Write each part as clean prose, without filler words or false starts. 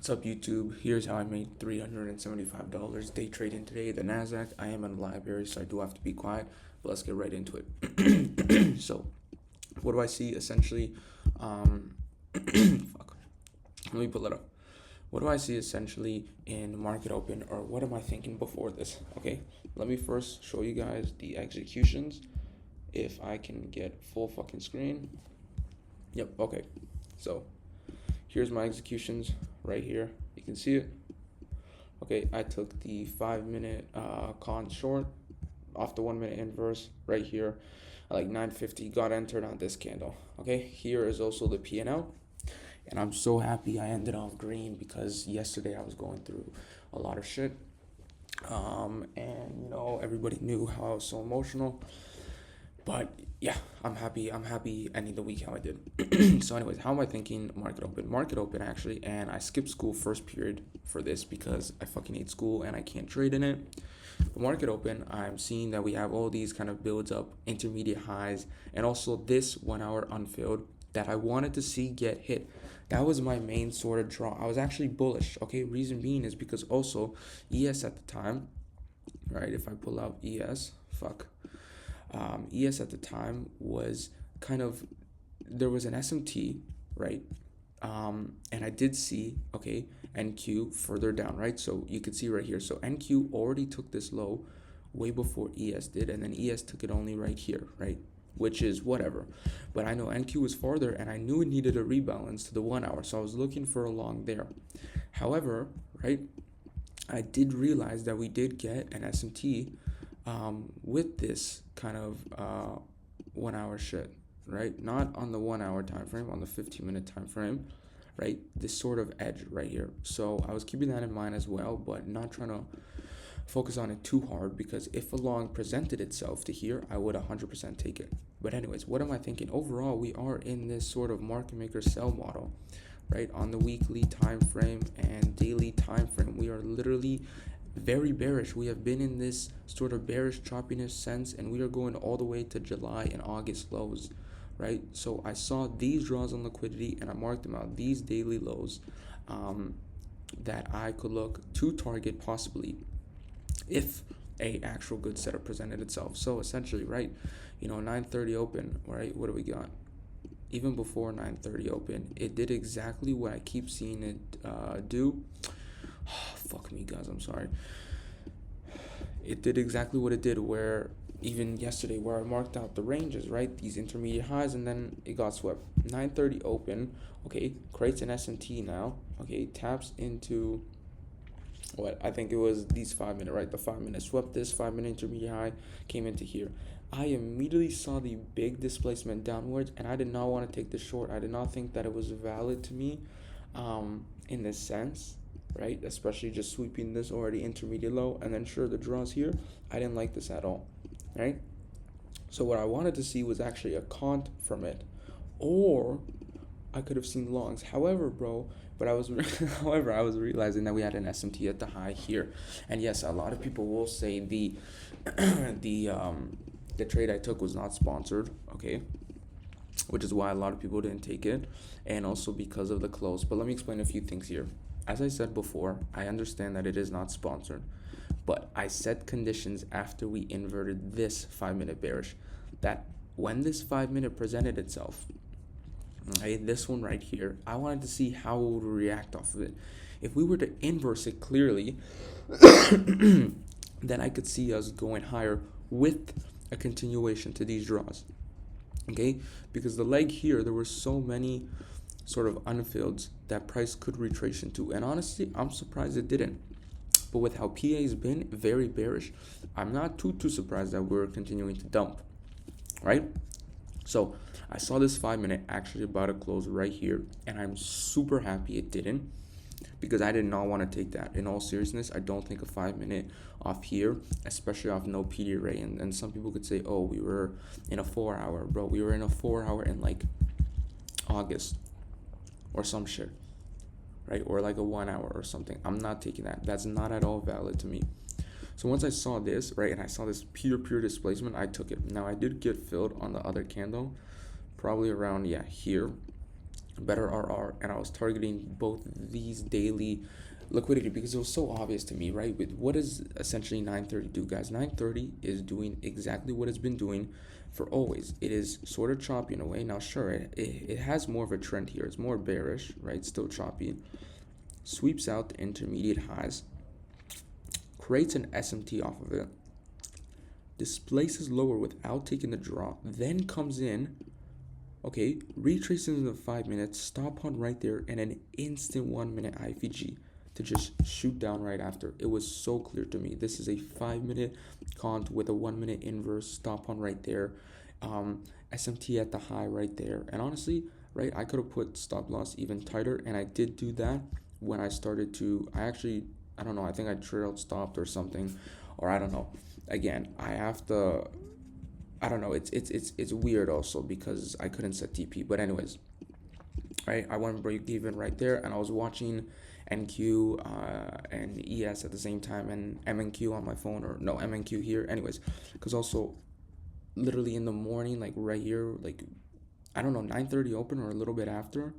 What's up, YouTube? Here's how I made $375 day trading today. The Nasdaq. I am in the library, so I do have to be quiet. But let's get right into it. So, what do I see essentially? Fuck. Let me pull it up. What do I see essentially in market open, or what am I thinking before this? Okay, let me first show you guys the executions. If I can get full fucking screen. Yep. Okay. So here's my executions right here. You can see it. Okay, I took the 5-minute cont short off the 1-minute inverse right here at like 950, got entered on this candle. Okay, here is also the P&L, and I'm so happy I ended off green because yesterday I was going through a lot of shit. And everybody knew how I was so emotional. But yeah, I'm happy ending the week how I did. So anyways, how am I thinking market open? Market open actually, and I skipped school first period for this because I fucking hate school and I can't trade in it. The market open, I'm seeing that we have all these kind of builds up, intermediate highs, and also this 1 hour unfilled that I wanted to see get hit. That was my main sort of draw. I was actually bullish. Okay, reason being is because also ES at the time, right? If I pull out ES, ES at the time was kind of, there was an SMT, right? And I did see, okay, NQ further down, right? So you could see right here. So NQ already took this low way before ES did, and then ES took it only right here, right? Which is whatever. But I know NQ was farther, and I knew it needed a rebalance to the 1 hour. So I was looking for a long there. However, right, I did realize that we did get an SMT with this kind of 1 hour shit, right? Not on the 1 hour time frame, on the 15-minute time frame, right? This sort of edge right here. So I was keeping that in mind as well, but not trying to focus on it too hard, because if a long presented itself to here, I would 100% take it. But anyways, what am I thinking? Overall, we are in this sort of market maker sell model, right? On the weekly time frame and daily time frame, we are literally very bearish. We have been in this sort of bearish choppiness sense, and we are going all the way to July and August lows, right? So I saw these draws on liquidity and I marked them out, these daily lows that I could look to target possibly if a actual good setup presented itself. So essentially, right, 9:30 open, right? What do we got? Even before 9:30 open, it did exactly what I keep seeing it do. Fuck me, guys, I'm sorry. It did exactly what it did, where even yesterday, where I marked out the ranges, right? These intermediate highs, and then it got swept. 9:30 open, okay, creates an SMT now, okay, taps into what I think it was these 5-minute, right? The 5-minute swept this 5-minute intermediate high, came into here. I immediately saw the big displacement downwards, and I did not want to take the short. I did not think that it was valid to me in this sense, right? Especially just sweeping this already intermediate low, and then sure, the draws here, I didn't like this at all, right? So what I wanted to see was actually a cont from it, or I could have seen longs. However, I was realizing that we had an SMT at the high here, and yes, a lot of people will say the the trade I took was not sponsored, okay, which is why a lot of people didn't take it, and also because of the close. But let me explain a few things here. As I said before, I understand that it is not sponsored, but I set conditions after we inverted this 5-minute bearish, that when this 5-minute presented itself, okay, this one right here, I wanted to see how it would react off of it. If we were to inverse it clearly, then I could see us going higher with a continuation to these draws, okay? Because the leg here, there were so many sort of unfilleds that price could retrace into, and honestly, I'm surprised it didn't. But with how PA's been very bearish, I'm not too surprised that we're continuing to dump, right? So I saw this 5-minute actually about to close right here, and I'm super happy it didn't, because I did not want to take that. In all seriousness, I don't think a 5-minute off here, especially off no PD array, and some people could say, oh, we were in a 4-hour, bro. We were in a 4-hour in like August or some shit, right? Or like a 1 hour or something. I'm not taking that. That's not at all valid to me. So once I saw this, right, and I saw this pure displacement, I took it. Now I did get filled on the other candle, probably around, here. better RR, and I was targeting both these daily liquidity because it was so obvious to me, right? With what is essentially 930 do, guys? 930 is doing exactly what it's been doing for always. It is sort of choppy in a way. Now, sure, it has more of a trend here. It's more bearish, right? Still choppy. Sweeps out the intermediate highs, creates an SMT off of it, displaces lower without taking the draw, then comes in, okay, retraces in the 5 minutes, stop on right there, and an instant 1 minute IVG to just shoot down right after. It was so clear to me. This is a 5 minute cont with a 1 minute inverse, stop on right there, SMT at the high right there. And honestly, right, I could have put stop loss even tighter, and I did do that when I started to, I don't know, I think I trailed stopped or something, or I don't know. Again, I don't know, it's weird also because I couldn't set TP. But anyways, right, I went break even right there, and I was watching NQ and ES at the same time, and MNQ on my phone, or no, MNQ here. Anyways, because also literally in the morning, like right here, like I don't know, 9:30 open or a little bit after,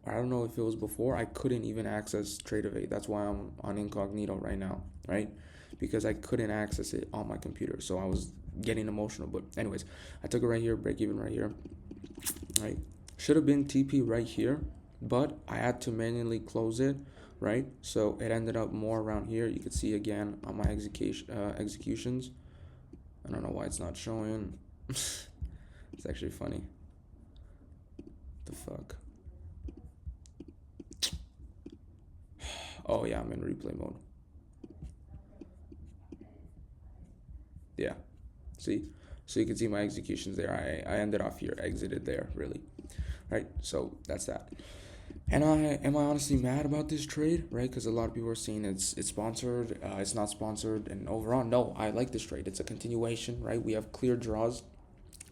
or I don't know if it was before, I couldn't even access Trade of 8. That's why I'm on incognito right now, right? Because I couldn't access it on my computer, so I was getting emotional. But anyways, I took it right here, break even right here, right? Should have been TP right here, but I had to manually close it, right? So it ended up more around here. You can see again on my executions. I don't know why it's not showing. It's actually funny. The fuck. Oh yeah, I'm in replay mode. Yeah, see, so you can see my executions there. I ended off here, exited there, really, right? So that's that. And am I honestly mad about this trade, right? Because a lot of people are saying it's sponsored, it's not sponsored, and overall, no, I like this trade. It's a continuation, right? We have clear draws.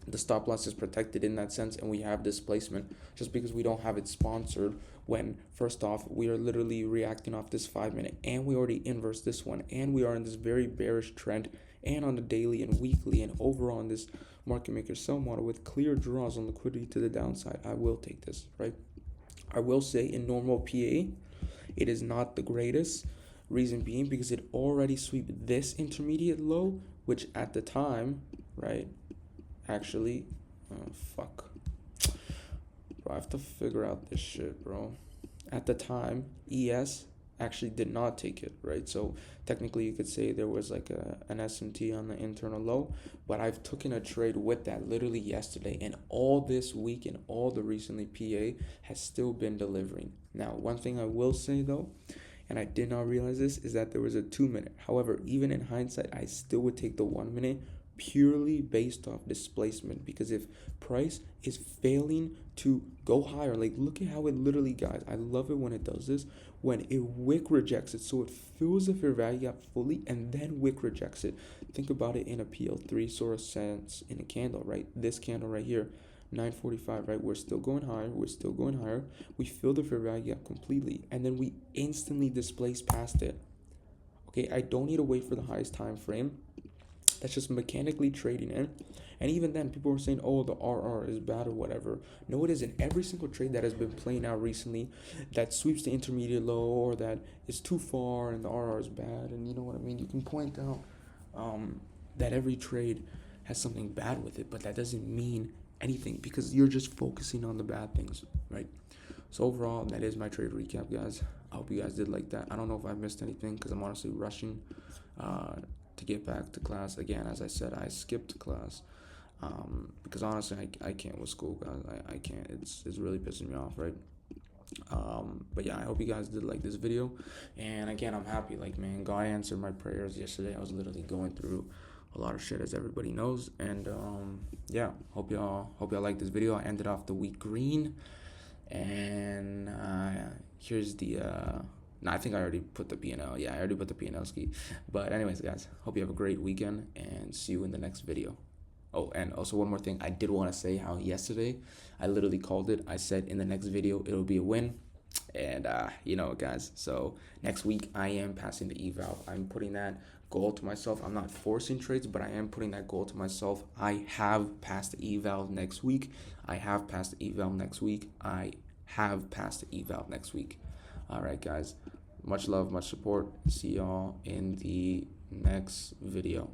The stop loss is protected in that sense, and we have displacement. Just because we don't have it sponsored, when first off we are literally reacting off this 5 minute, and we already inverse this one, and we are in this very bearish trend, and on the daily and weekly and overall in this market maker sell model with clear draws on liquidity to the downside, I will take this, right? I will say in normal PA, it is not the greatest. Reason being because it already sweep this intermediate low, which at the time, right? Actually, fuck. Bro, I have to figure out this shit, bro. At the time, ES actually did not take it, right? So technically you could say there was like an SMT on the internal low, but I've taken a trade with that literally yesterday, and all this week and all the recently PA has still been delivering. Now, one thing I will say though, and I did not realize this, is that there was a 2 minute. However, even in hindsight, I still would take the 1 minute purely based off displacement, because if price is failing to go higher, like look at how it literally, guys, I love it when it does this, when it wick rejects it, so it fills the fair value gap fully and then wick rejects it. Think about it in a PL3 sort of sense in a candle, right? This candle right here, 945, right? We're still going higher, we fill the fair value gap completely, and then we instantly displace past it. Okay, I don't need to wait for the highest time frame. That's just mechanically trading in. And even then, people were saying, oh, the RR is bad or whatever. No, it isn't. Every single trade that has been playing out recently that sweeps the intermediate low, or that is too far and the RR is bad, and you know what I mean? You can point out that every trade has something bad with it, but that doesn't mean anything because you're just focusing on the bad things, right? So overall, that is my trade recap, guys. I hope you guys did like that. I don't know if I missed anything because I'm honestly rushing to get back to class. Again, as I said, I skipped class because honestly I can't with school, guys. I can't. It's really pissing me off, right? But yeah, I hope you guys did like this video, and again, I'm happy. Like, man, God answered my prayers yesterday. I was literally going through a lot of shit, as everybody knows, and yeah, hope y'all like this video. I ended off the week green, and here's the no, I think I already put the P&L. Yeah, I already put the P&L ski. But anyways, guys, hope you have a great weekend, and see you in the next video. Oh, and also one more thing. I did want to say how yesterday I literally called it. I said in the next video, it'll be a win. And, you know, guys, so next week I am passing the eval. I'm putting that goal to myself. I'm not forcing trades, but I am putting that goal to myself. I have passed the eval next week. I have passed the eval next week. All right, guys. Much love, much support. See y'all in the next video.